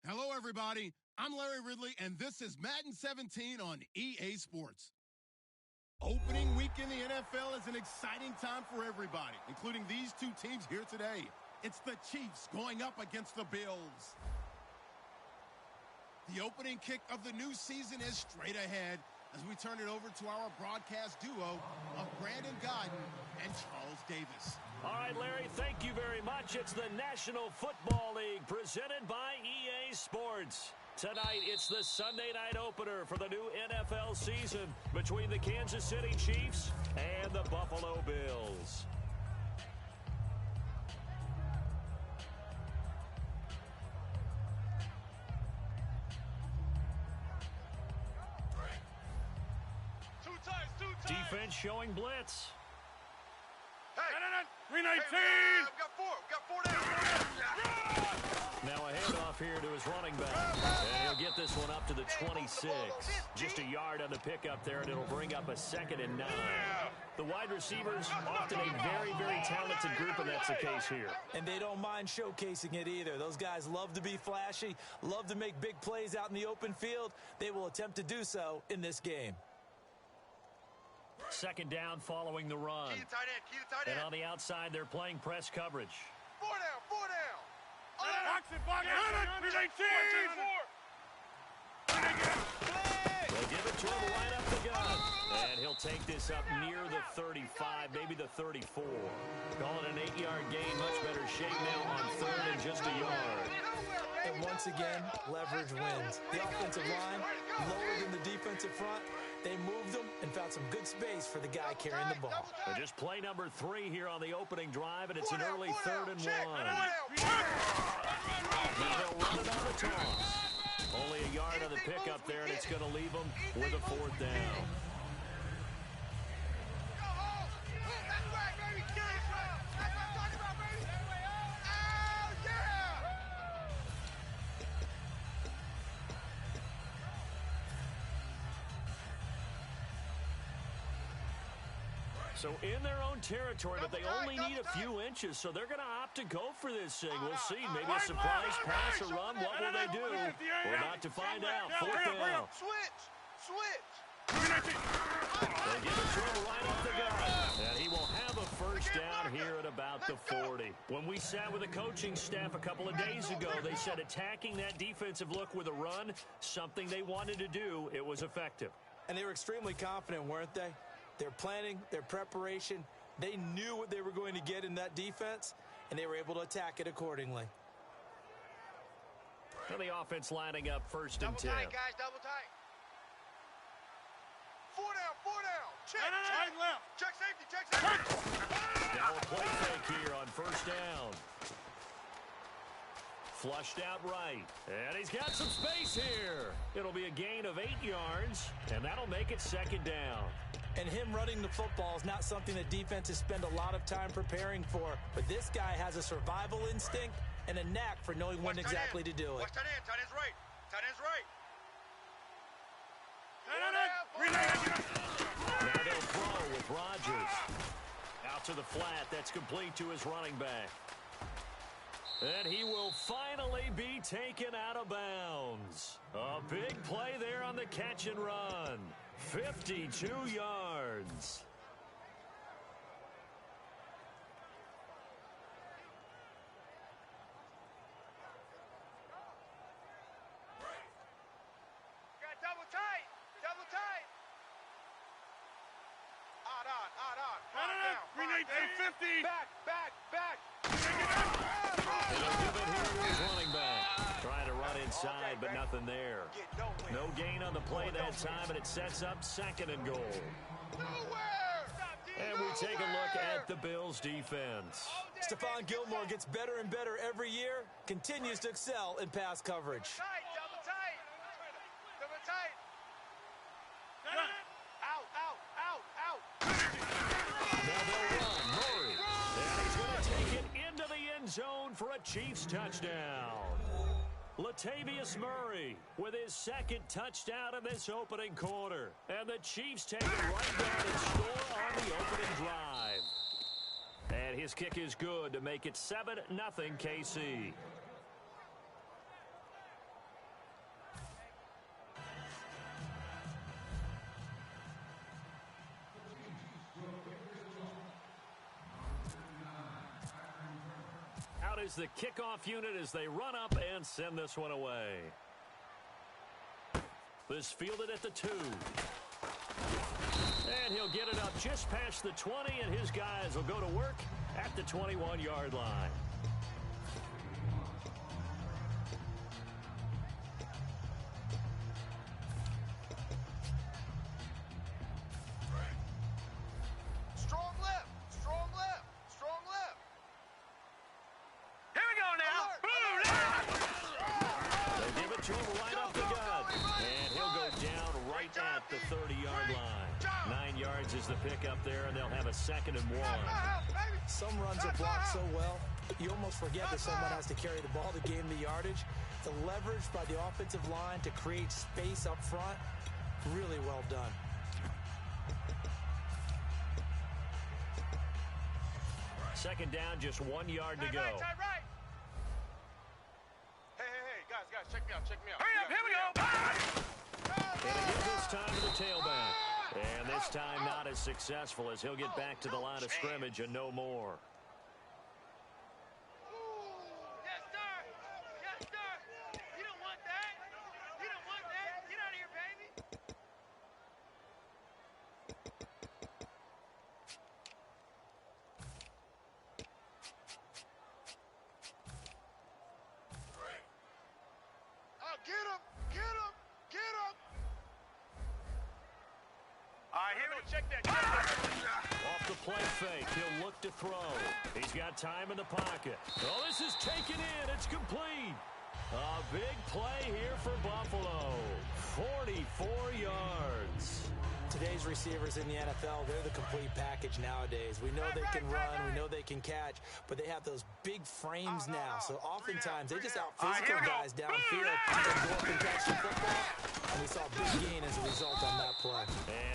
Hello, everybody. I'm Larry Ridley, and this is Madden 17 on EA Sports. Opening week in the NFL is an exciting time for everybody, including these two teams here today. It's the Chiefs going up against the Bills. The opening kick of the new season is straight ahead as we turn it over to our broadcast duo of Brandon Godden and Charles Davis. All right, Larry, thank you very much. It's the National Football League presented by EA Sports. Tonight, it's the Sunday night opener for the new NFL season between the Kansas City Chiefs and the Buffalo Bills. Defense showing blitz. Hey, 319. Hey, we got four down. Now a handoff here to his running back. And he'll get this one up to the 26. Just a yard on the pickup there, and it'll bring up a 2nd and 9. The wide receivers, often a very, very talented group, and that's the case here. And they don't mind showcasing it either. Those guys love to be flashy, love to make big plays out in the open field. They will attempt to do so in this game. 2nd down following the run. Key to tight end. And on the outside, they're playing press coverage. 4 down. Box it. 319. They'll give it to him right up the gut. And he'll take this up near the 35, maybe the 34. Calling an 8-yard gain, much better shape now on 3rd and just a yard. And once again, leverage wins. The offensive line, lower than the defensive front. They moved them and found some good space for the guy carrying the ball. But just play number 3 here on the opening drive, and it's an early 3rd and 1. Now they'll run it on the toss. Only a yard on the pickup there, and it's going to leave them with a 4th down. So in their own territory, but they only need a few inches, so they're going to opt to go for this thing. We'll see. Maybe a surprise pass or run. What will they do? We're about to find out. 4th down. Switch. They give it to him right up the gut. And he will have a 1st down here at about the 40. When we sat with the coaching staff a couple of days ago, they said attacking that defensive look with a run, something they wanted to do. It was effective. And they were extremely confident, weren't they? Their planning, their preparation, they knew what they were going to get in that defense, and they were able to attack it accordingly. And the offense lining up 1st and 10. Double tight, guys, double tight. 4 down. Check left. Check safety. Now a play fake here on 1st down. Flushed out right. And he's got some space here. It'll be a gain of 8 yards, and that'll make it 2nd down. And him running the football is not something that defenses spend a lot of time preparing for. But this guy has a survival instinct and a knack for knowing when exactly to do it. Watch tight end. Tight end's right. Now they'll throw with Rodgers. Out to the flat. That's complete to his running back. And he will finally be taken out of bounds. A big play there on the catch and run. 52 yards. Got double tight. Odd on. 319.50. Back. They'll give it here to his running back. Trying to run inside, but nothing there. No gain on the play that time, and it sets up 2nd and goal. And we take a look at the Bills' defense. Stephon Gilmore gets better and better every year, continues to excel in pass coverage. Double tight. Out. Now they'll run. Murray. And he's going to take it into the end zone for a Chiefs touchdown. Latavius Murray with his 2nd touchdown in this opening quarter. And the Chiefs take it right down and score on the opening drive. And his kick is good to make it 7-0 KC. is the kickoff unit as they run up and send this one away. This fielded at the 2. And he'll get it up just past the 20, and his guys will go to work at the 21-yard line. Strong left. Strong left. Strong left. Here we go now. They give it to him right up the gut. And he'll go down right at the 30-yard line. 9 yards is the pickup there, and they'll have a 2nd and 1. Some runs are blocked so well, you almost forget that someone has to carry the ball to gain the yardage. The leverage by the offensive line to create space up front, really well done. Second down, just 1 yard to go. Right. Hey, guys, check me out. Hurry up, here we go. And again this time to the tailback. And this time not as successful as he'll get back to the line of scrimmage and no more. Yes, sir. You don't want that. Get out of here, baby. Oh, get him. All right, here we go. Check that. Off the play fake, he'll look to throw. He's got time in the pocket. Oh, this is taken in. It's complete. A big play here for Buffalo. 44 yards. Today's receivers in the NFL, they're the complete package nowadays. We know they can run, we know they can catch, but they have those big frames now. So oftentimes they just out-physical guys downfield and go up and catch the football. And we saw a big gain as a result on that play.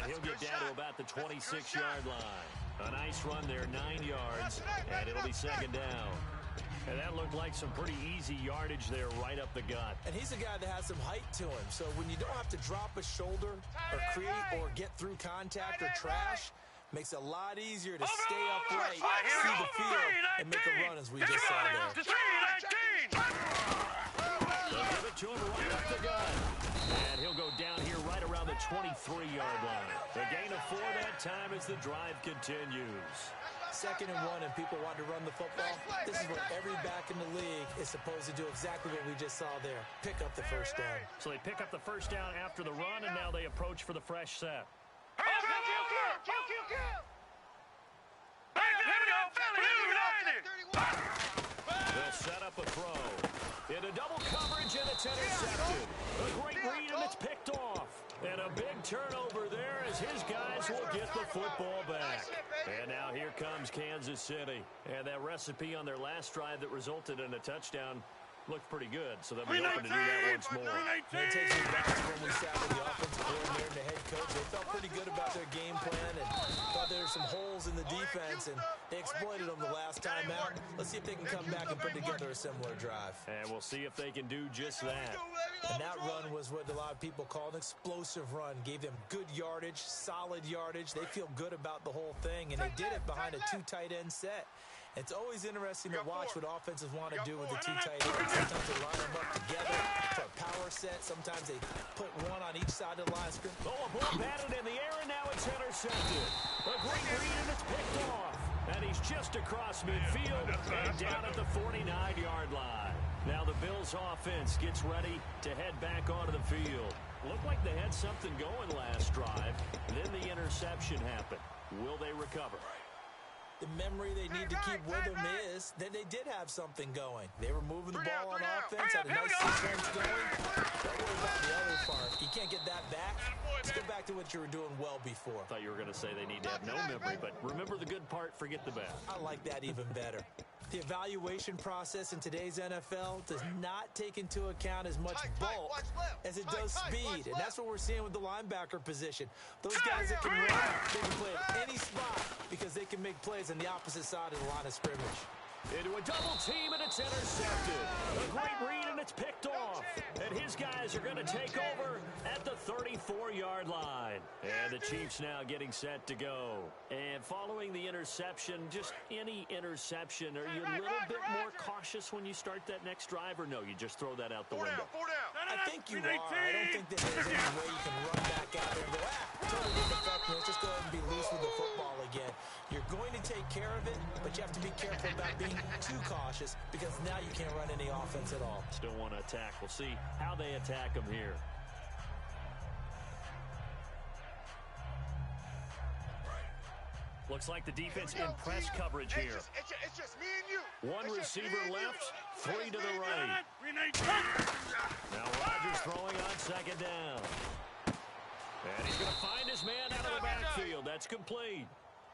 And he'll get down to about the 26-yard line. A nice run there, 9 yards, and it'll be 2nd down. And that looked like some pretty easy yardage there right up the gut. And he's a guy that has some height to him. So when you don't have to drop a shoulder or create or get through contact or trash, makes it a lot easier to stay upright, see the field, and make a run as we just saw there. They'll give it to him right up the gut. And he'll go down here right around the 23-yard line. The gain of 4 that time as the drive continues. 2nd and 1, and people want to run the football. This is what every back in the league is supposed to do, exactly what we just saw there. Pick up the first down. So they pick up the first down after the run, and now they approach for the fresh set. Kill. Here we go. They'll set up a throw. Into double coverage, and it's intercepted. A great read, and it's picked off. And a big turnover there as his guys will get the football back. And now here comes Kansas City. And that recipe on their last drive that resulted in a touchdown looked pretty good, so they'll be hoping to do that once more. That takes me back to when we sat with the offensive coordinator and the head coach. They felt pretty good about their game plan and thought there were some holes in the defense, and they exploited them the last time out. Let's see if they can come back and put together a similar drive. And we'll see if they can do just that. And that run was what a lot of people call an explosive run. Gave them good yardage, solid yardage. They feel good about the whole thing, and they did it behind a 2 tight end set. It's always interesting to watch what offenses want to do with the 2 tight ends. Sometimes they line them up together for a power set. Sometimes they put one on each side of the line script. Oh, a ball batted in the air, and now it's intercepted. A great read, and it's picked off. And he's just across midfield and down at the 49-yard line. Now the Bills' offense gets ready to head back onto the field. Looked like they had something going last drive. Then the interception happened. Will they recover? The memory they need to keep with them is that they did have something going. They were moving the ball on offense, had a nice sequence going. Don't worry about the other part. You can't get that back. Let's go back to what you were doing well before. I thought you were going to say they need to have no memory, but remember the good part, forget the bad. I like that even better. The evaluation process in today's NFL does not take into account as much bulk as it does speed. And that's what we're seeing with the linebacker position. Those guys that can run, they can play at any spot because they can make plays on the opposite side of the line of scrimmage. Into a double team, and it's intercepted. A great read, and it's picked off. And his guys are going to take over at the 34-yard line. And the Chiefs now getting set to go. And following the interception, just any interception, are you a little bit more cautious when you start that next drive, or no, you just throw that out the window? Four down. I think you are. I don't think that there's any way you can run back out and go, totally ineffective. Let's just go ahead and be loose with the football again. You're going to take care of it, but you have to be careful about being too cautious because now you can't run any offense at all. Still want to attack. We'll see how they attack them here. Looks like the defense in press coverage here. It's just me and you. One receiver left, three to the right. Now Rodgers throwing on second down. And he's going to find his man out of the backfield. That's complete.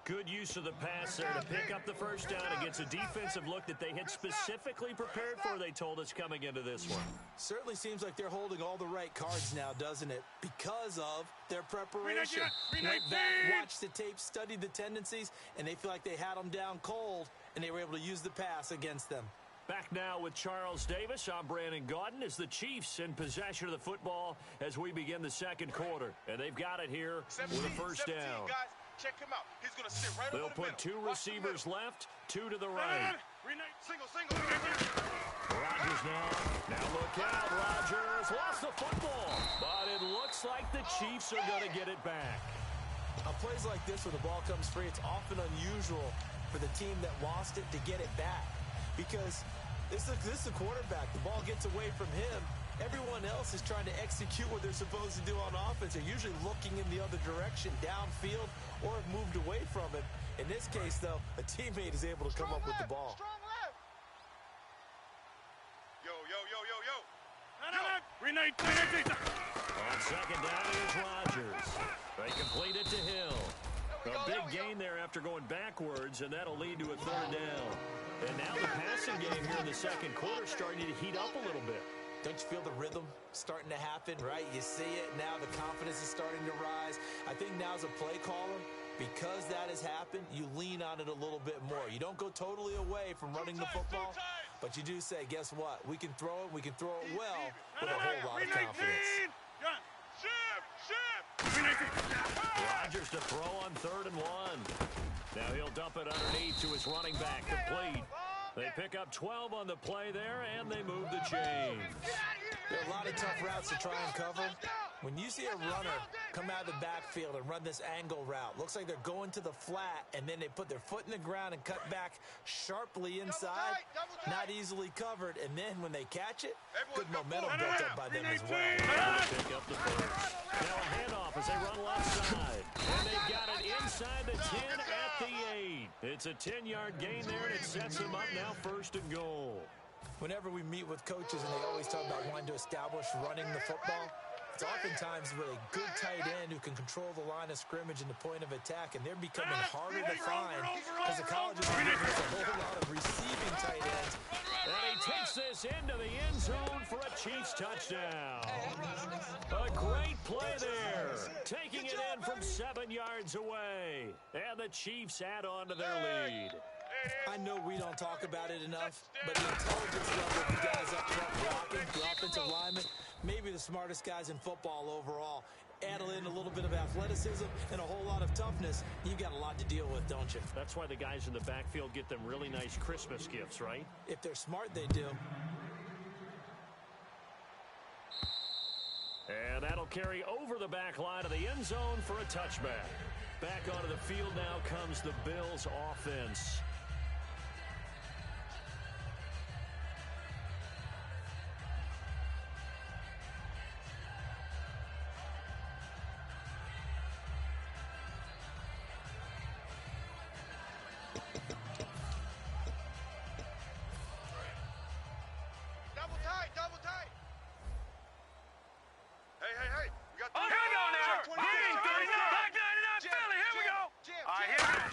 Good use of the pass there to pick up the first down against a defensive look that they had specifically prepared for, they told us, coming into this one. Certainly seems like they're holding all the right cards now, doesn't it? Because of their preparation. Went back, watched the tape, studied the tendencies, and they feel like they had them down cold, and they were able to use the pass against them. Back now with Charles Davis. I'm Brandon Gaudin as the Chiefs in possession of the football as we begin the second quarter. And they've got it here with a first down. Guys. Check him out. He's going to sit right They'll over the put middle. two receivers left, two to the right. Single. Rodgers now look out. Rodgers lost the football, but it looks like the Chiefs are going to get it back. On plays like this where the ball comes free, it's often unusual for the team that lost it to get it back because this is the quarterback. The ball gets away from him. Everyone else is trying to execute what they're supposed to do on offense. They're usually looking in the other direction, downfield, or have moved away from it. In this case, though, a teammate is able to come up with the ball. Strong left. Yo. On second down, here's Rodgers. They complete it to Hill. A big gain there after going backwards, and that'll lead to a third down. And now the passing game here in the second quarter starting to heat up a little bit. Don't you feel the rhythm starting to happen, right? You see it now. The confidence is starting to rise. I think now as a play caller, because that has happened, you lean on it a little bit more. You don't go totally away from running the football, but you do say, guess what? We can throw it. We can throw it well with a whole lot of confidence. Rodgers to throw on 3rd and 1. Now he'll dump it underneath to his running back, complete. They pick up 12 on the play there, and they move the chains. There are a lot of tough routes to try and cover. When you see a runner come out of the backfield and run this angle route, looks like they're going to the flat, and then they put their foot in the ground and cut back sharply inside, not easily covered, and then when they catch it, good momentum built up by them as well. Pick up the first. Now a handoff as they run left side, and they've got it inside the 10 at the 8. It's a 10-yard gain there, and it sets them up now 1st and goal. Whenever we meet with coaches and they always talk about wanting to establish running the football, it's oftentimes with a good tight end who can control the line of scrimmage and the point of attack, and they're becoming harder to find because the colleges are giving us a whole lot of receiving tight ends. And he takes this into the end zone for a Chiefs touchdown. A great play there, taking it in from 7 yards away, and the Chiefs add on to their lead. I know we don't talk about it enough, but the intelligence level of the guys up front blocking, the offensive linemen, maybe the smartest guys in football overall. Add in a little bit of athleticism and a whole lot of toughness, you've got a lot to deal with, don't you? That's why the guys in the backfield get them really nice Christmas gifts, right? If they're smart, they do. And that'll carry over the back line of the end zone for a touchback. Back onto the field now comes the Bills offense. Double tight. Hey. We got Here we go now. Green, 39. Back 99, Philly. Here we go. All right, here we go.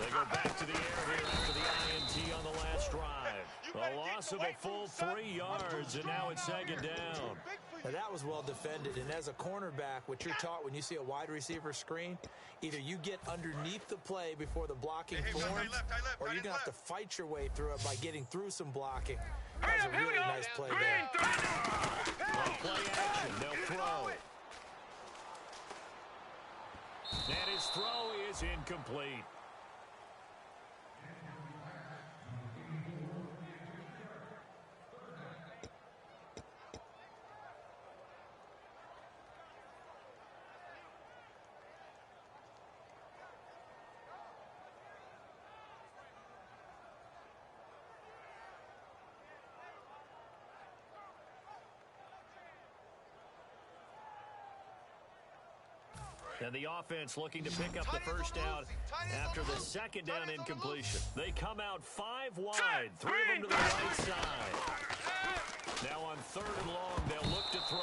They go back to the air here after the INT on the last drive. A loss of a full 3 yards, and now it's second down. Now that was well defended, and as a cornerback, what you're taught when you see a wide receiver screen, either you get underneath the play before the blocking forms, or you're going to have to fight your way through it by getting through some blocking. That was a really nice play there. On play action, they'll throw. throw is incomplete. And the offense looking to pick up the first down after the second down incompletion. They come out 5 wide, 3 of them to the right side. Now on 3rd and long, they'll look to throw.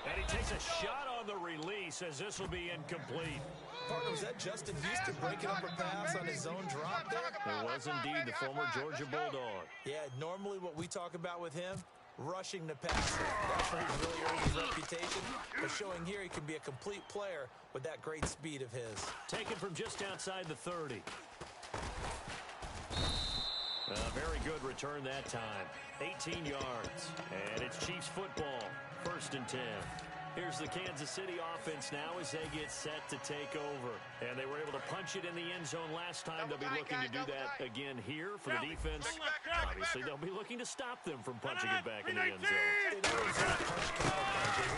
And he takes a shot on the release as this will be incomplete. Partner, was that Justin Houston breaking up a pass on his own drop there? It was indeed the former Georgia Bulldog. Yeah, normally what we talk about with him, rushing the passer. That's where he's really earned his reputation. But showing here he can be a complete player with that great speed of his. Taken from just outside the 30. A very good return that time. 18 yards. And it's Chiefs football. 1st and 10. Here's the Kansas City offense now as they get set to take over. And they were able to punch it in the end zone last time. They'll be looking to do that again here for the defense. Obviously, they'll be looking to stop them from punching it back in the end zone. It always is a punch counter,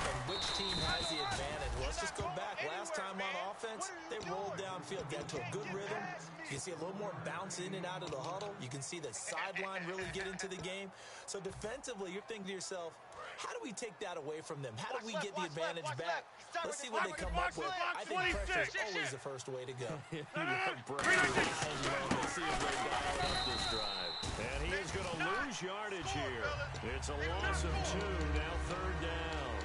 and which team has the advantage? Well, let's just go back. Last time on offense, they rolled downfield, got to a good rhythm. You can see a little more bounce in and out of the huddle. You can see the sideline really get into the game. So defensively, you're thinking to yourself, how do we take that away from them? How do we get the advantage back? Let's see what they come up with. I think pressure is always the first way to go. Let's see if they dial it up this drive. And he is going to lose yardage here. It's a loss of 2, now 3rd down.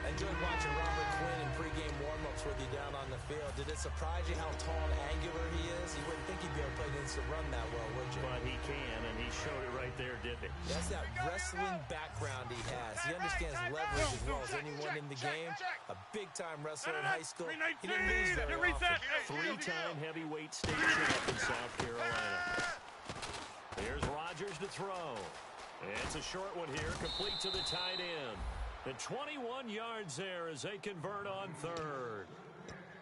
I enjoyed watching Robert Quinn in pregame warm-ups with you down on the field. Did it surprise you how tall and angular he is? You wouldn't think he'd be able to play against the run that well, would you? But he can, and he showed it right there, didn't he? That's that wrestling background he has. He understands leverage as well as anyone in the game. A big-time wrestler in high school. He didn't lose very often. 3-time heavyweight state champ in South Carolina. Here's Rodgers to throw. It's a short one here, complete to the tight end. And 21 yards there as they convert on 3rd.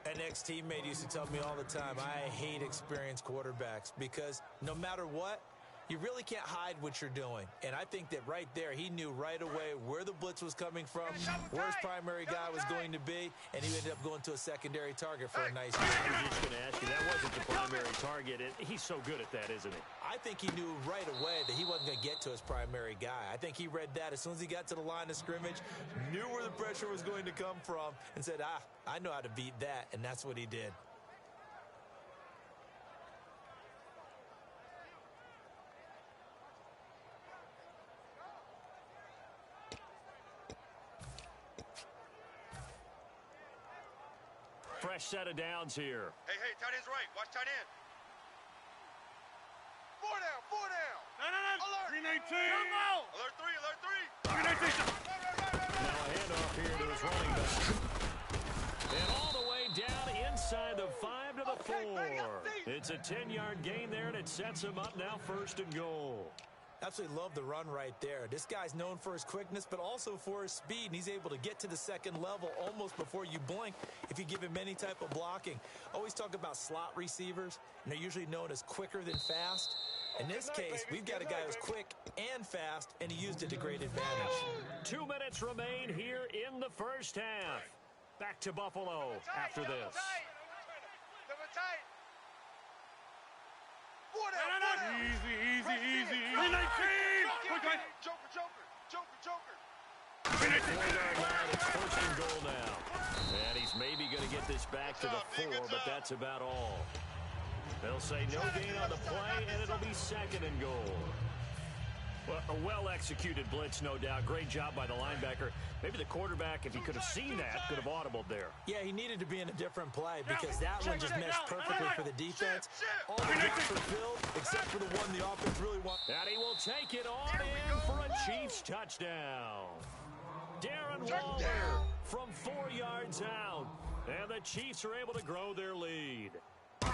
An ex-teammate used to tell me all the time, I hate experienced quarterbacks because no matter what, you really can't hide what you're doing. And I think that right there, he knew right away where the blitz was coming from, where his primary guy was going to be, and he ended up going to a secondary target for a nice game. I was just going to ask you, that wasn't the primary target, and he's so good at that, isn't he? I think he knew right away that he wasn't going to get to his primary guy. I think he read that as soon as he got to the line of scrimmage, knew where the pressure was going to come from, and said, I know how to beat that, and that's what he did. Fresh set of downs here. Hey, tight end's right. Watch tight end. 4 down, 4 down. Alert. 319. Alert 3. Now a handoff here to his running back. And all the way down inside the 5 to the 4. It's a 10-yard gain there, and it sets him up now 1st and goal. Absolutely love the run right there. This guy's known for his quickness, but also for his speed, and he's able to get to the 2nd level almost before you blink if you give him any type of blocking. Always talk about slot receivers, and they're usually known as quicker than fast. In this case, we've got a guy who's quick and fast, and he used it to great advantage. 2 minutes remain here in the 1st half. Back to Buffalo after this. Easy. 319. Joker. 4-yard line, it's 1st and goal now. And he's maybe going to get this back to the 4, but that's about all. They'll say no gain on the play, and it'll be 2nd and goal. Well, a well-executed blitz, no doubt. Great job by the linebacker. Maybe the quarterback, if he could have seen that, could have audibled there. Yeah, he needed to be in a different play because that one just meshed perfectly for the defense. All the gaps were filled except for the one the offense really wanted. And he will take it on in for a Chiefs touchdown. Darren Waller from 4 yards out. And the Chiefs are able to grow their lead. Boy,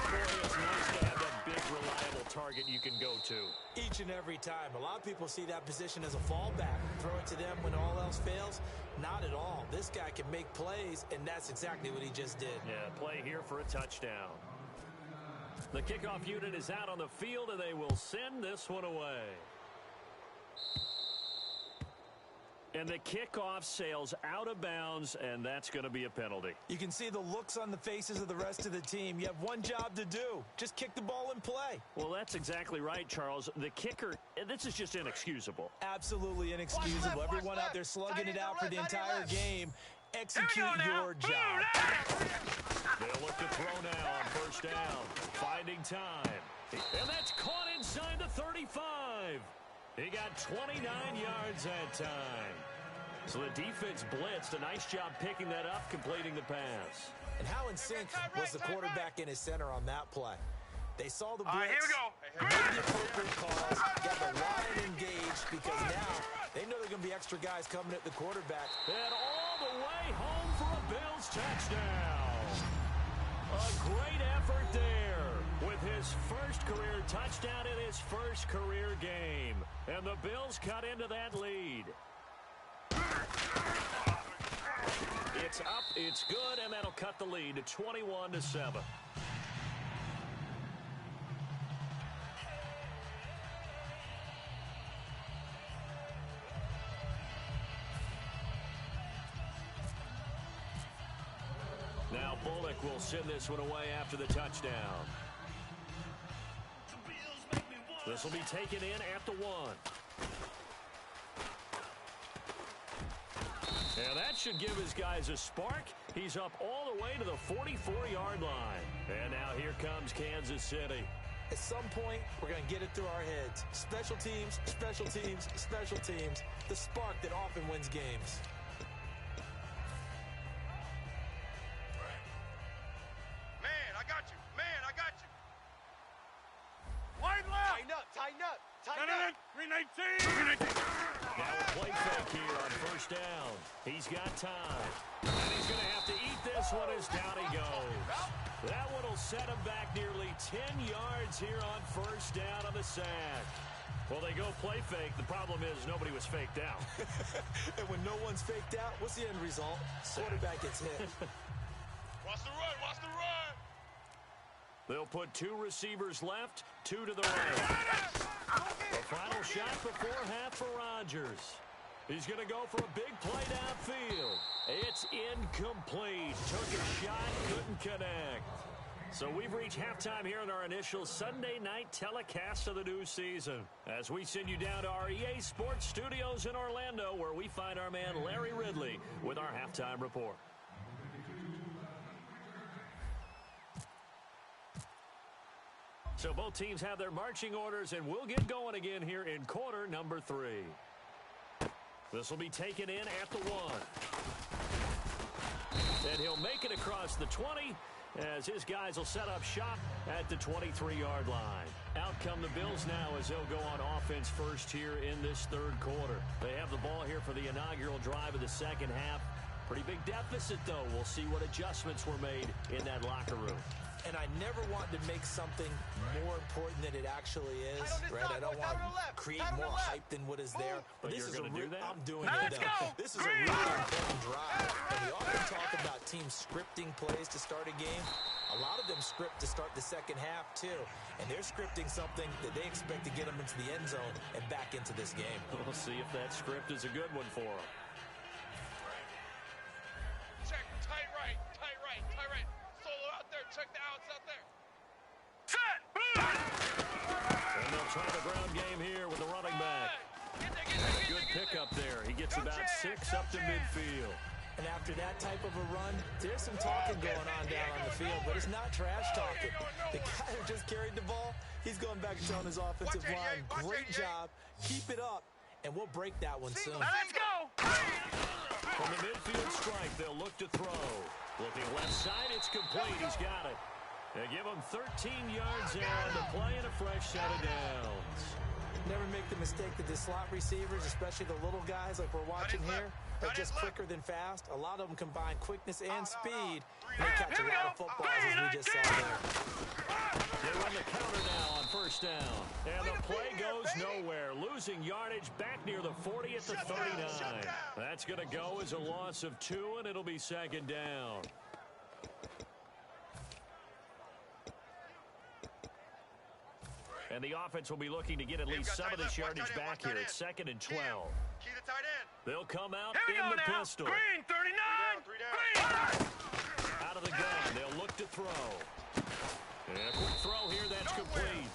it's nice to have that big, reliable target you can go to. Each and every time. A lot of people see that position as a fallback. Throw it to them when all else fails. Not at all. This guy can make plays, and that's exactly what he just did. Yeah, play here for a touchdown. The kickoff unit is out on the field, and they will send this one away. And the kickoff sails out of bounds, and that's going to be a penalty. You can see the looks on the faces of the rest of the team. You have one job to do. Just kick the ball and play. Well, that's exactly right, Charles. The kicker, this is just inexcusable. Absolutely inexcusable. Everyone out there slugging it out for the entire game. Execute your job. They'll look to throw now on first down. Finding time. And that's caught inside the 35. He got 29 yards that time. So the defense blitzed. A nice job picking that up, completing the pass. And how in sync was the quarterback and his center on that play? They saw the blitz, here we go. made the appropriate calls, got the line engaged, because now they know there are going to be extra guys coming at the quarterback. And all the way home for a Bills touchdown. A great effort there with his first career touchdown in his first career game. And the Bills cut into that lead. It's up, it's good, and that'll cut the lead to 21-7. Now Bullock will send this one away after the touchdown. This will be taken in at the 1. And that should give his guys a spark. He's up all the way to the 44-yard line. And now here comes Kansas City. At some point, we're going to get it through our heads. Special teams, special teams, special teams. The spark that often wins games. Man, I got you. Man, I got you. Wide left. Tighten up, tighten up, tighten No, up. 319. 319. Now a play fake here on first down. He's got time. And he's going to have to eat this one as down he goes. That one will set him back nearly 10 yards here on first down on the sack. Well, they go play fake. The problem is nobody was faked out. And when no one's faked out, what's the end result? Quarterback gets hit. Watch the run, watch the run. They'll put 2 receivers left, 2 to the right. The final shot before half for Rodgers. He's going to go for a big play downfield. It's incomplete. Took a shot, couldn't connect. So we've reached halftime here in our initial Sunday night telecast of the new season, as we send you down to our EA Sports Studios in Orlando, where we find our man Larry Ridley with our halftime report. So both teams have their marching orders, and we'll get going again here in quarter number 3. This will be taken in at the 1. And he'll make it across the 20, as his guys will set up shop at the 23-yard line. Out come the Bills now as they'll go on offense first here in this third quarter. They have the ball here for the inaugural drive of the second half. Pretty big deficit, though. We'll see what adjustments were made in that locker room. And I never want to make something more important than it actually is, right? I don't want to create more hype than what is there. But this is a real, I'm doing it now. This is a really important drive. And we often talk about teams scripting plays to start a game. A lot of them script to start the second half, too. And they're scripting something that they expect to get them into the end zone and back into this game. We'll see if that script is a good one for them. Check, tight right, tight right, tight right. Solo out there, check the outs out there. Set. And they'll try the ground game here with the running back. Good pickup there. He gets about 6 up to midfield. And after that type of a run, there's some talking going on down on the field, but it's not trash talking. The guy who just carried the ball, he's going back and telling his offensive line, great job, keep it up, and we'll break that one soon. Let's go. From the midfield strike, they'll look to throw. Looking left side, it's complete. He's got it. They give him 13 yards there on the play and a fresh set of downs. Never make the mistake that the slot receivers, especially the little guys like we're watching here, are just quicker than fast. A lot of them combine quickness and speed, and they catch a lot of footballs as we just saw there. They run the counter now on first down. And the play goes nowhere. Losing yardage back near the 40 at the 39. That's That's going to go as a loss of 2, and it'll be second down. And the offense will be looking to get at least some of this yardage back here. It's 2nd and 12. Key the tight end. They'll come out Here we in go the now. pistol. Green, 39. Three down. Green. Out of the gun, they'll look to throw. And a quick throw here, that's complete.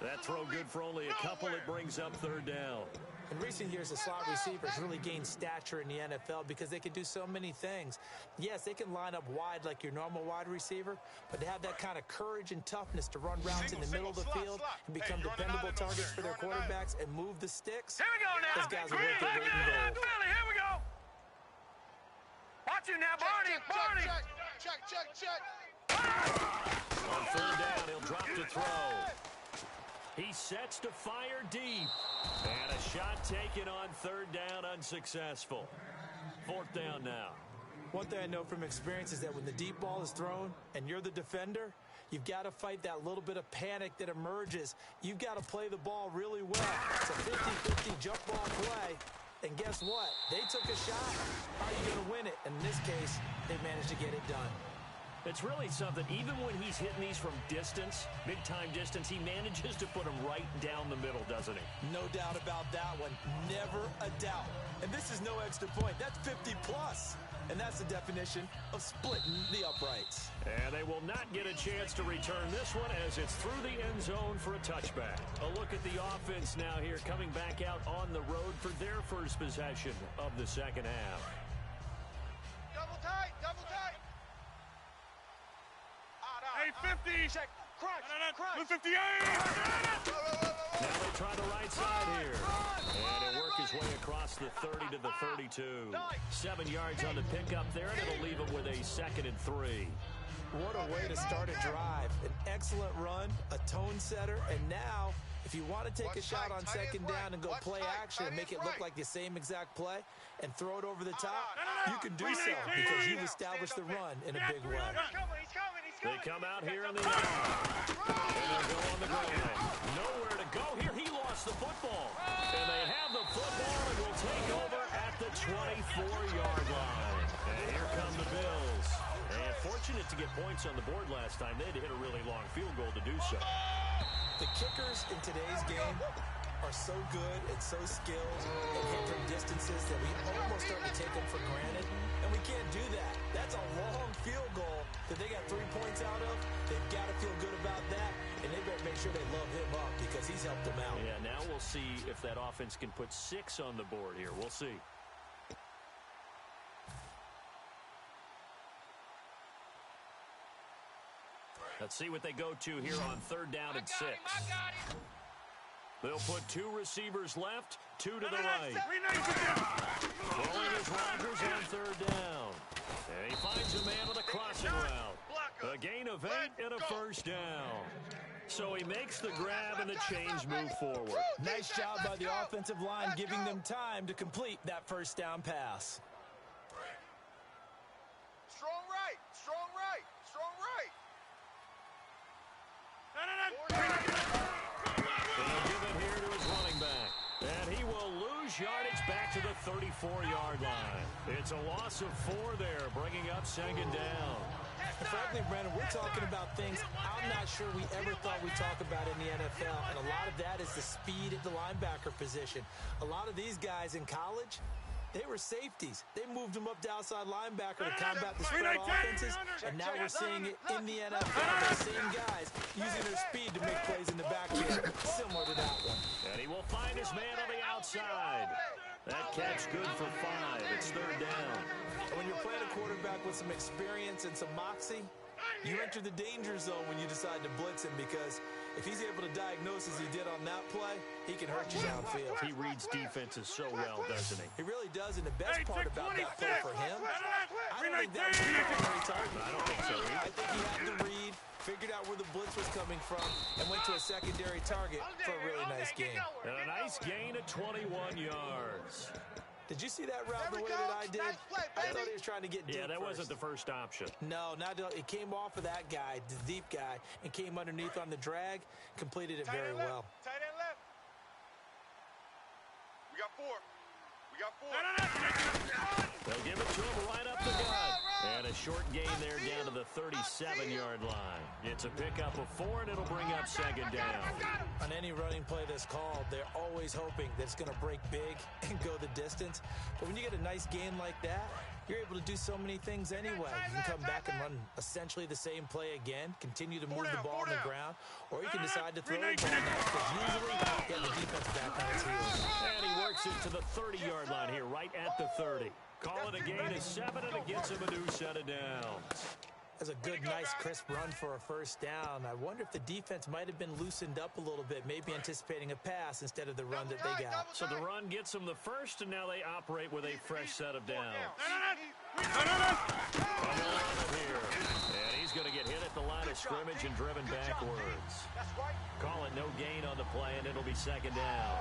That throw good for only a couple. It brings up 3rd down. In recent years, the slot receivers really gained stature in the NFL because they can do so many things. Yes, they can line up wide like your normal wide receiver, but to have that kind of courage and toughness to run routes in the middle of the field and become dependable targets for their quarterbacks and move the sticks, Here we go now. those guys are Green, worth their weight in gold. Philly, here we go. Watch him now, Barney. Barney. Check. On 3rd down, he'll drop to throw. He sets to fire deep. And a shot taken on 3rd down, unsuccessful. 4th down now. One thing I know from experience is that when the deep ball is thrown and you're the defender, you've got to fight that little bit of panic that emerges. You've got to play the ball really well. It's a 50-50 jump ball play. And guess what? They took a shot. How are you going to win it? And in this case, they managed to get it done. It's really something. Even when he's hitting these from distance, big-time distance, he manages to put them right down the middle, doesn't he? No doubt about that one. Never a doubt. And this is no extra point. That's 50-plus. And that's the definition of splitting the uprights. And they will not get a chance to return this one as it's through the end zone for a touchback. A look at the offense now here, coming back out on the road for their first possession of the second half. Double tight. Hey, 50. Check. Crunch. 258. Now they try the right side here. And he'll work his way across the 30 to the 32. 7 yards on the pickup there, and it'll leave him with a 2nd and 3. What a way to start a drive. An excellent run, a tone setter, and now if you want to take a shot on 2nd down and go play action and make it look like the same exact play and throw it over the top, you can do so because you've established the run in a big way. They come out here in the yard. And they'll go on the ground. Nowhere to go here. He lost the football. And they have the football and will take over at the 24-yard line. And here come the Bills. And fortunate to get points on the board last time. They had to hit a really long field goal to do so. The kickers in today's game are so good and so skilled and hit from distances that we almost start to take them for granted, and we can't do that. That's a long field goal that they got 3 points out of. They've got to feel good about that, and they better make sure they love him up because he's helped them out. Yeah, now we'll see if that offense can put 6 on the board here. We'll see. Let's see what they go to here on 3rd down and 6. They'll put 2 receivers left, 2 to the right. Throwing is Rodgers on 3rd down. And he finds a man on a crossing route. A gain of 8 and a 1st down. So he makes the grab and the change move forward. Nice job by the offensive line giving them time to complete that 1st down pass. Strong right. They'll give it here to his running back. And he will lose yardage back to the 34-yard line. It's a loss of 4 there, bringing up 2nd down. And frankly, Brandon, we're talking about things I'm not sure we ever thought we'd talk about in the NFL, and a lot of that is the speed at the linebacker position. A lot of these guys in college, they were safeties. They moved them up to outside linebacker to combat the spread offenses, and now we're seeing it in the NFL. The same guys using their speed to make plays in the backfield, similar to that one. And he will find his man on the outside. That catch good for 5. It's 3rd down. And when you're playing a quarterback with some experience and some moxie, you enter the danger zone when you decide to blitz him because if he's able to diagnose as he did on that play, he can hurt you downfield. He reads defenses so well, doesn't he? He really does, and the best part about that play for him, I don't think that was a primary target. I don't think so either. I think he had the read, figured out where the blitz was coming from, and went to a secondary target for a really nice gain. And a nice gain of 21 yards. Did you see that route the way that I did? I thought he was trying to get deep. Yeah, that wasn't the first option. No, it came off of that guy, the deep guy, and came underneath on the drag, completed it very well. Tight end left. We got 4. gain there down to the 37-yard line. It's a pickup of 4, and it'll bring up second down. On any running play that's called, they're always hoping that it's going to break big and go the distance. But when you get a nice gain like that, you're able to do so many things anyway. You can come back and run essentially the same play again, continue to move the ball on the ground, or you can decide to throw the ball now because usually you have the defense back on its heels. And he works it to the 30-yard line here, right at the 30. Call it a gain of 7, and it gets him a new set of downs. That's a good, nice, crisp run for a first down. I wonder if the defense might have been loosened up a little bit, maybe anticipating a pass instead of the run that they got. So the run gets them the first, and now they operate with a fresh set of downs. Here. And he's going to get hit at the line of scrimmage and driven backwards. Call it no gain on the play, and it'll be second down.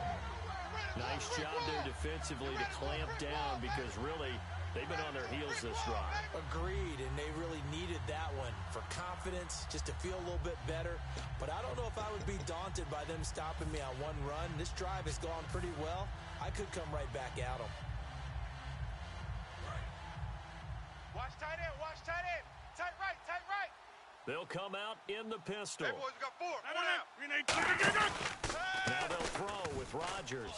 Nice job there defensively to clamp down because really they've been on their heels this drive. Agreed, and they really needed that one for confidence, just to feel a little bit better. But I don't know if I would be daunted by them stopping me on one run. This drive has gone pretty well. I could come right back at them. Watch tight end, watch tight end. Tight right, tight right. They'll come out in the pistol. Hey, boys, we got 4. 4 down. Now they'll throw with Rodgers.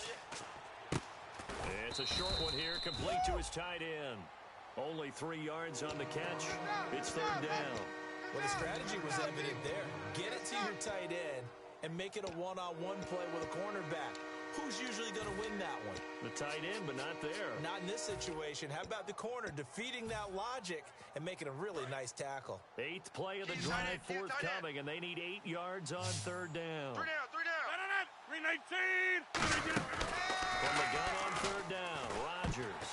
It's a short one here, complete to his tight end. Only 3 yards on the catch. It's third down. Well, the strategy was evident there. Get it to your tight end and make it a one-on-one play with a cornerback. Who's usually going to win that one? The tight end, but not there. Not in this situation. How about the corner defeating that logic and making a really nice tackle? 8th play of the drive forthcoming, and they need 8 yards on third down. 3 down, 3 down. 319. From the gun on third down, Rodgers.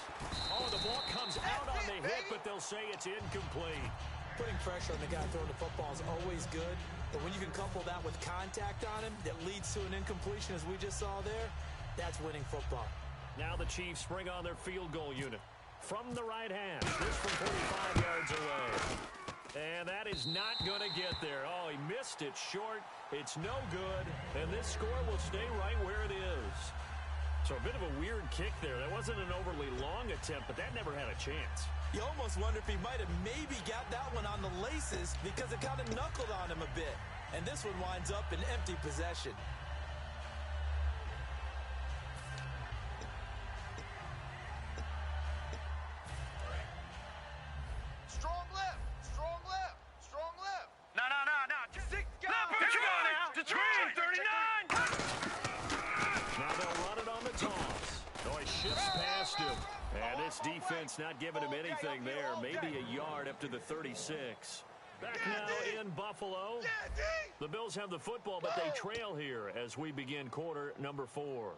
Oh, the ball comes out on the hit, but they'll say it's incomplete. Putting pressure on the guy throwing the football is always good, but when you can couple that with contact on him that leads to an incompletion, as we just saw there, that's winning football. Now the Chiefs bring on their field goal unit. From the right half, this from 45 yards away. And that is not going to get there. Oh, he missed it short. It's no good, and this score will stay right where it is. So a bit of a weird kick there. That wasn't an overly long attempt, but that never had a chance. You almost wonder if he might have maybe got that one on the laces because it kind of knuckled on him a bit. And this one winds up in empty possession. Strong left, strong left, strong left. No. 6 guys. Now put you on now. Detroit, 39. Now they'll run it on the toss. Oh, he shifts past him. And this defense not giving him anything there. Maybe a yard up to the 36. Back now in Buffalo. The Bills have the football, but they trail here as we begin quarter number 4.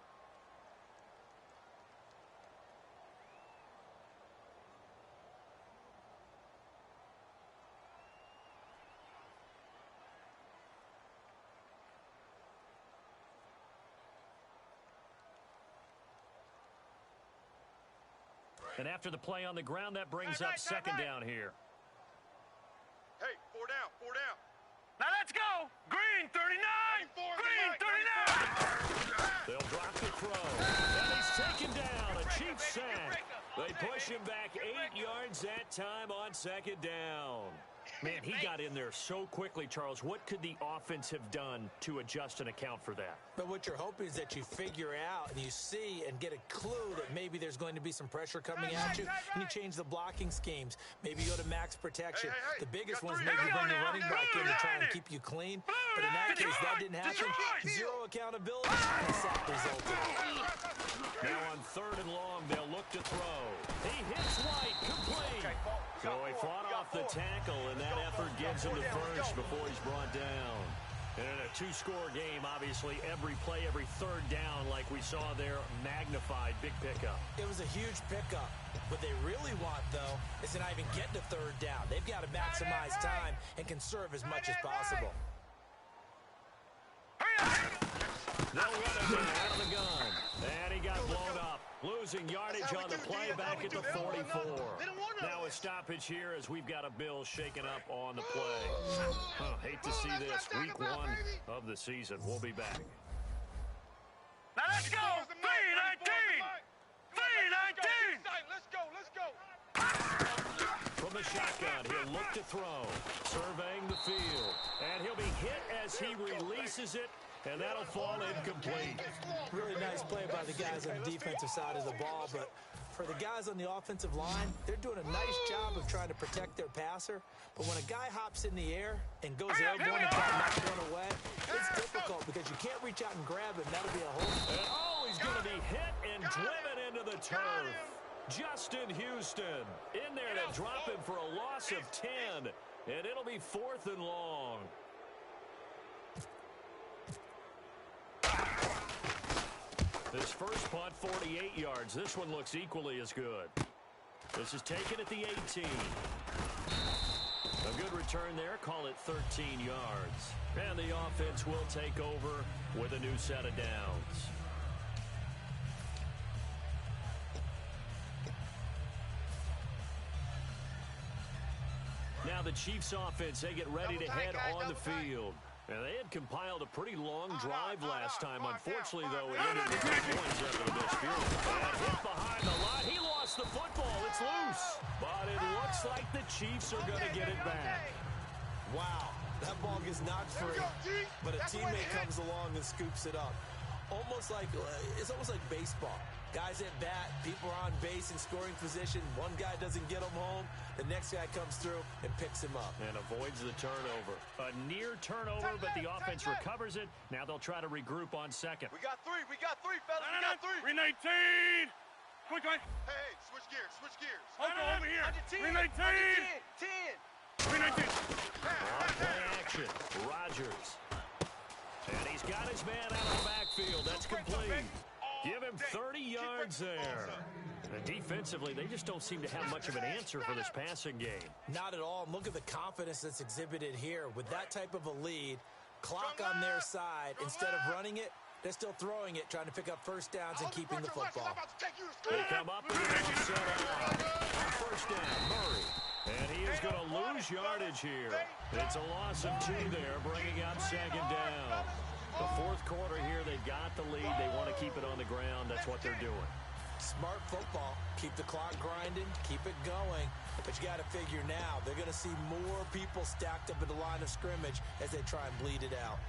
And after the play on the ground, that brings up second down here. Hey, 4 down, 4 down. Now let's go. Green, 39. Green, 39. They'll drop the throw. And he's taken down. A Chiefs sack. They push him back 8 yards that time on second down. Man, he got in there so quickly, Charles. What could the offense have done to adjust and account for that? But what you're hoping is that you figure out and you see and get a clue that maybe there's going to be some pressure coming at you, and you change the blocking schemes. Maybe you go to max protection. Hey. The biggest one is maybe bring the running back in to try and keep you clean. But in that case, that didn't happen. Zero accountability, and a sack resulted. Now on third and long, they'll look to throw. He hits White, complete. So he fought off the tackle, and that effort gives him the first before he's brought down. And in a two-score game, obviously, every play, every third down, like we saw there, magnified, big pickup. It was a huge pickup. What they really want, though, is to not even get to third down. They've got to maximize time and conserve as much as possible. They'll run it out of the gun. And he got blown up. Losing yardage on the play back at the 44. Now a stoppage here as we've got a Bill shaking up on the play. Hate to see this. Week 1 of the season. We'll be back. Now let's go. 319. 319. Let's go. From the shotgun. He'll look to throw. Surveying the field. And he'll be hit as he releases it. And that'll fall incomplete. Really nice play by the guys on the defensive side of the ball, but for the guys on the offensive line, they're doing a nice job of trying to protect their passer. But when a guy hops in the air and goes airborne and knocks one away, it's difficult because you can't reach out and grab him. That'll be a hole. And he's going to be hit and driven into the turf. Justin Houston in there to drop him for a loss of 10. And it'll be 4th and long. This first punt, 48 yards. This one looks equally as good. This is taken at the 18. A good return there. Call it 13 yards. And the offense will take over with a new set of downs. Now the Chiefs offense, they get ready to head on the field. And they had compiled a pretty long drive last time. Unfortunately, though, it ended with 2 points after the missed field goal. And hit behind the line. He lost the football. It's loose. But it looks like the Chiefs are going to get it back. Wow, that ball gets knocked free, but a teammate comes along and scoops it up. It's almost like baseball. Guys at bat, people are on base in scoring position. One guy doesn't get him home. The next guy comes through and picks him up. And avoids the turnover. A near turnover, but the offense recovers it. Now they'll try to regroup on second. We got three, fellas. We got three. 319. Quick. Hey, switch gears. Over here. 319. 10. 319. Play action. Rodgers. And he's got his man out of the backfield. That's complete. Give him 30 yards there. And defensively, they just don't seem to have much of an answer for this passing game. Not at all. And look at the confidence that's exhibited here. With that type of a lead, clock on their side, instead of running it, they're still throwing it, trying to pick up first downs and keeping the football. They come up with an offset on first down, Murray. And he is going to lose yardage here. It's a loss of 2 there, bringing up second down. The fourth quarter here, they've got the lead. They want to keep it on the ground. That's what they're doing. Smart football. Keep the clock grinding. Keep it going. But you got to figure now, they're going to see more people stacked up at the line of scrimmage as they try and bleed it out.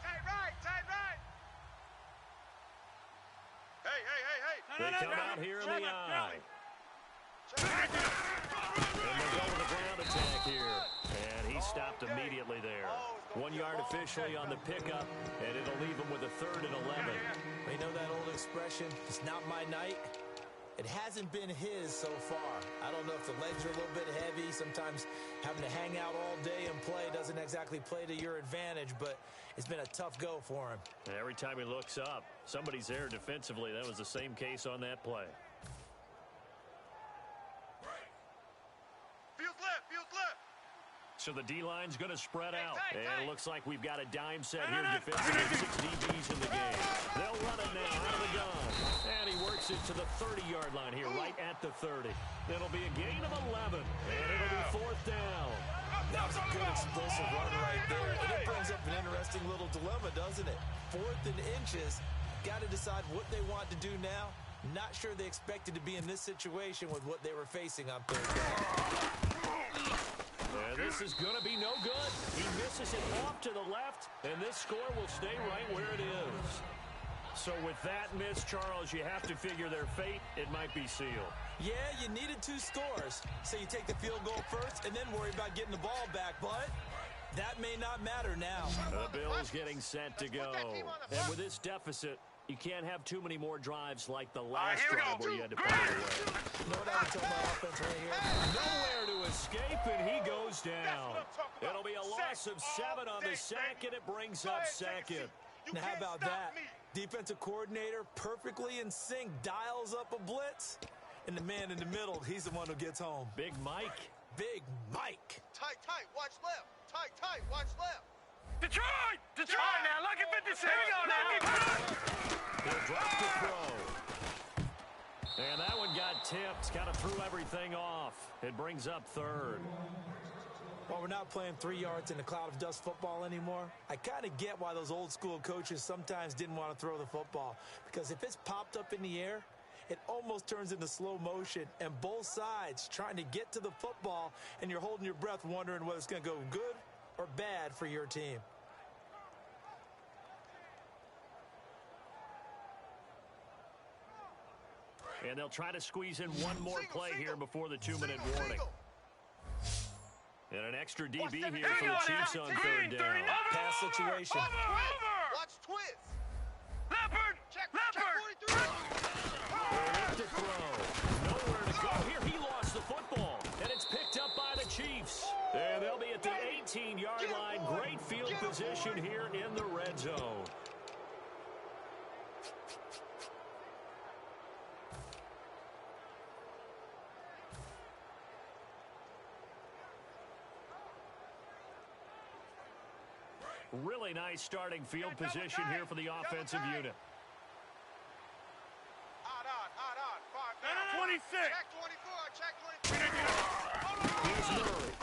Tight right. Hey. They come out here in the eye. And they go with the ground attack here. And he stopped immediately there. 1 yard officially on the pickup, and it'll leave him with a 3rd and 11. You know that old expression, it's not my night? It hasn't been his so far. I don't know if the legs are a little bit heavy. Sometimes having to hang out all day and play doesn't exactly play to your advantage, but it's been a tough go for him. And every time he looks up, somebody's there defensively. That was the same case on that play. Feels left. So the D-line's going to spread out. And it looks like we've got a dime set here defensively. 6 DBs in the game. They'll run it now out of the gun. And he works it to the 30-yard line here, right at the 30. It'll be a gain of 11. And it'll be 4th down. That was a good explosive run right there. And it brings up an interesting little dilemma, doesn't it? 4th and inches. Got to decide what they want to do now. Not sure they expected to be in this situation with what they were facing on third down. And this is going to be no good. He misses it off to the left, and this score will stay right where it is. So with that miss, Charles, you have to figure their fate. It might be sealed. Yeah, you needed 2 scores. So you take the field goal first and then worry about getting the ball back. But that may not matter now. The Bills getting set to go. And with this deficit, you can't have too many more drives like the last drive where you had to put it away. You know what I would tell my offense right here? Nowhere to escape, and he goes down. It'll be a loss of 7 on the sack, and it brings up second. Now, how about that? Defensive coordinator perfectly in sync, dials up a blitz, and the man in the middle, he's the one who gets home. Big Mike. Big Mike. Tight, watch left. Tight, watch left. Detroit! Now, lucky 56. Here we go now. He'll drop the throw. And that one got tipped. Kind of threw everything off. It brings up 3rd. Well, we're not playing 3 yards in a cloud of dust football anymore. I kind of get why those old school coaches sometimes didn't want to throw the football. Because if it's popped up in the air it almost turns into slow motion, and both sides trying to get to the football, and you're holding your breath wondering whether it's going to go good or bad for your team. And they'll try to squeeze in one more play here before the 2-minute warning. And an extra DB here for the Chiefs on third down. Pass situation. Watch twist. Leopard! Leopard! Ready to throw. Nowhere to go here. He lost the football. And it's picked up by the Chiefs. And they'll be at the 18-yard line. Great field position here in the red zone. Really nice starting field position here for the offensive unit. Odd. 5 down. 26. Check 24. Here's Murray.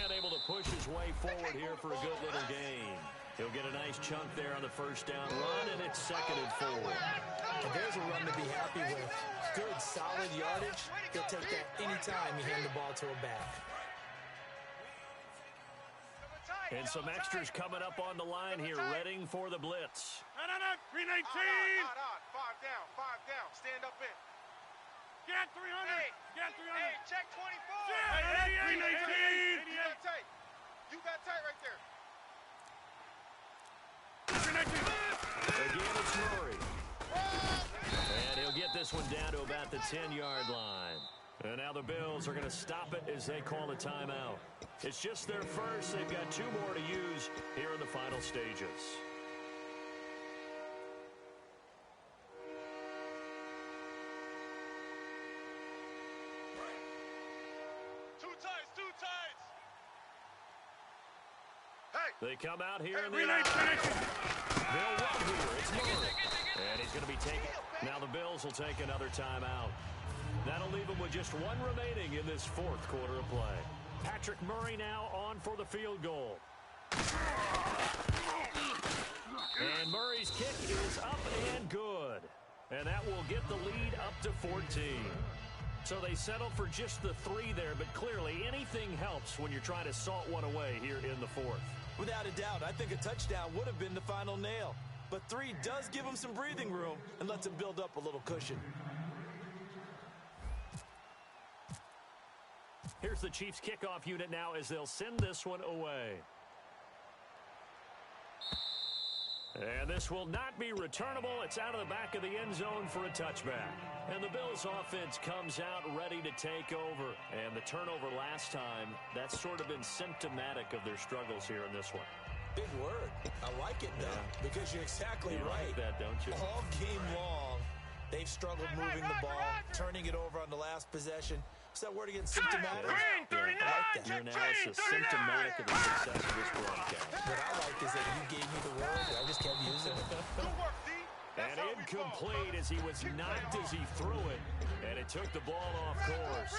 And able to push his way forward here for a good little gain. He'll get a nice chunk there on the first down run, and it's 2nd and 4. And there's a run to be happy with. Good, solid yardage. He'll take that anytime you hand the ball to a back. And some extras coming up on the line here, readying for the blitz. 319. Odd. 5 down. Stand up in. Get 300. Get 300. Hey, check 24. Hey, 319. You got tight right there. 319. Again, it's Murray. And he'll get this one down to about the 10-yard line. And now the Bills are going to stop it as they call a timeout. It's just their first. They've got 2 more to use here in the final stages. Two tights. Hey. They come out here in the Relay. They'll run here. It's Murray. And he's going to be taken. Now the Bills will take another timeout. That'll leave them with just 1 remaining in this 4th quarter of play. Patrick Murray now on for the field goal. And Murray's kick is up and good. And that will get the lead up to 14. So they settle for just the 3 there, but clearly anything helps when you're trying to salt one away here in the 4th. Without a doubt, I think a touchdown would have been the final nail. But 3 does give them some breathing room and lets them build up a little cushion. Here's the Chiefs kickoff unit now as they'll send this one away. And this will not be returnable. It's out of the back of the end zone for a touchback. And the Bills offense comes out ready to take over. And the turnover last time, that's sort of been symptomatic of their struggles here in this one. Big word. I like it, though, because you're exactly You right. like that, don't you? All game long, they've struggled moving the ball, turning it over on the last possession. Is that word again, symptomatic? Yeah, I like that. Your analysis, symptomatic of the success of this broadcast. What I like is that you gave me the word, and I just kept using it. Good work, D. That's And how we incomplete as he was knocked as he threw it. And it took the ball off course.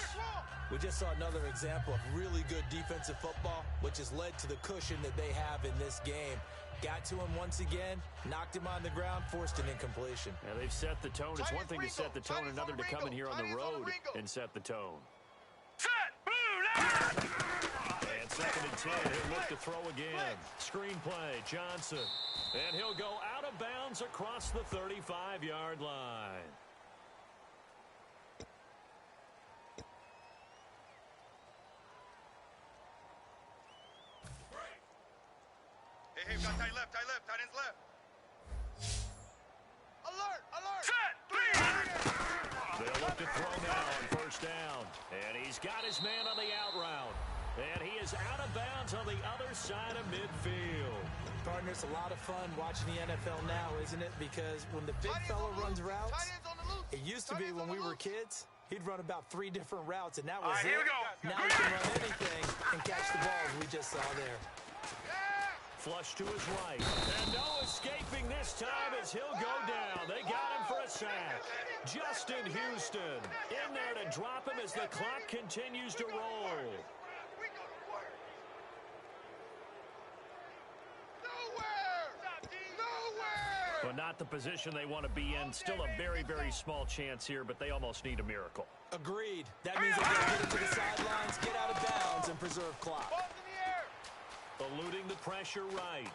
We just saw another example of really good defensive football, which has led to the cushion that they have in this game. Got to him once again, knocked him on the ground, forced an incompletion. Now they've set the tone. It's one thing to set the tone, another to come in here on the road and set the tone. Set. Blue. And 2nd and 10. He'll look to throw again. Screen play, Johnson. And he'll go out of bounds across the 35-yard line. Hey, we got tight left, tight ends left. Alert. Set. They'll look to throw now on first down. And he's got his man on the out route. And he is out of bounds on the other side of midfield. Partner, it's a lot of fun watching the NFL now, isn't it? Because when the big fella runs routes, it used to be when we were kids, he'd run about 3 different routes, and that was All right, it. here we go. Now he can run anything and catch the ball, as we just saw there. Flush to his right. And no escaping this time as he'll go down. They got him for a sack. Justin Houston in there to drop him as the clock continues to roll. Well, not the position they want to be in. Still a very, very small chance here, but they almost need a miracle. Agreed. That means they got to get into the sidelines, get out of bounds, and preserve clock. Ball's in the air. Eluding the pressure right.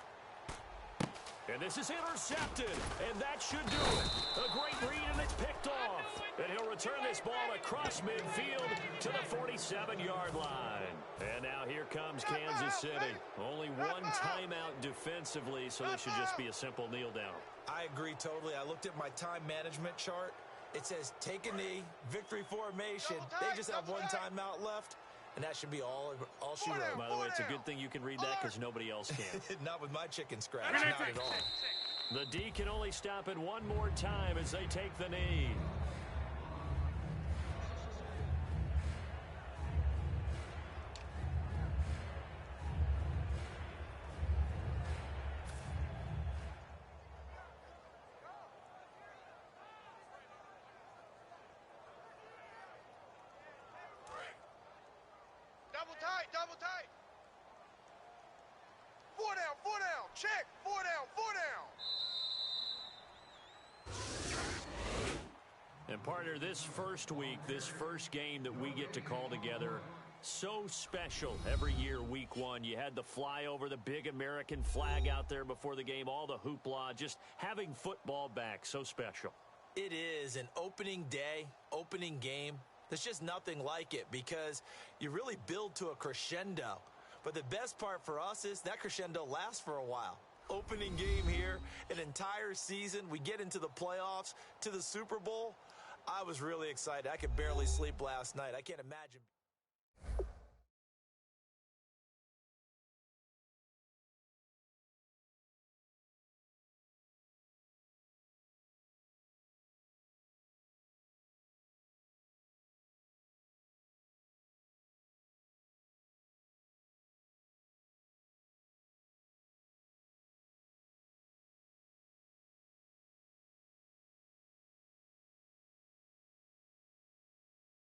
And this is intercepted, and that should do it. A great read, and it's picked off. And he'll return this ball across midfield to the 47-yard line. And now here comes Kansas City. Only one timeout defensively, so this should just be a simple kneel down. I agree totally. I looked at my time management chart. It says take a knee, victory formation. They just have one timeout left, and that should be all she wrote. By the way, it's a good thing you can read that because nobody else can. Not with my chicken scratch, not at all. The D can only stop it one more time as they take the knee. Double tight. 4 down, check. 4 down. And partner, this first week, this first game that we get to call together, so special every year, week one. You had the flyover, the big American flag out there before the game, all the hoopla, just having football back, so special. It is an opening day, opening game. There's just nothing like it because you really build to a crescendo. But the best part for us is that crescendo lasts for a while. Opening game here, an entire season. We get into the playoffs, to the Super Bowl. I was really excited. I could barely sleep last night. I can't imagine.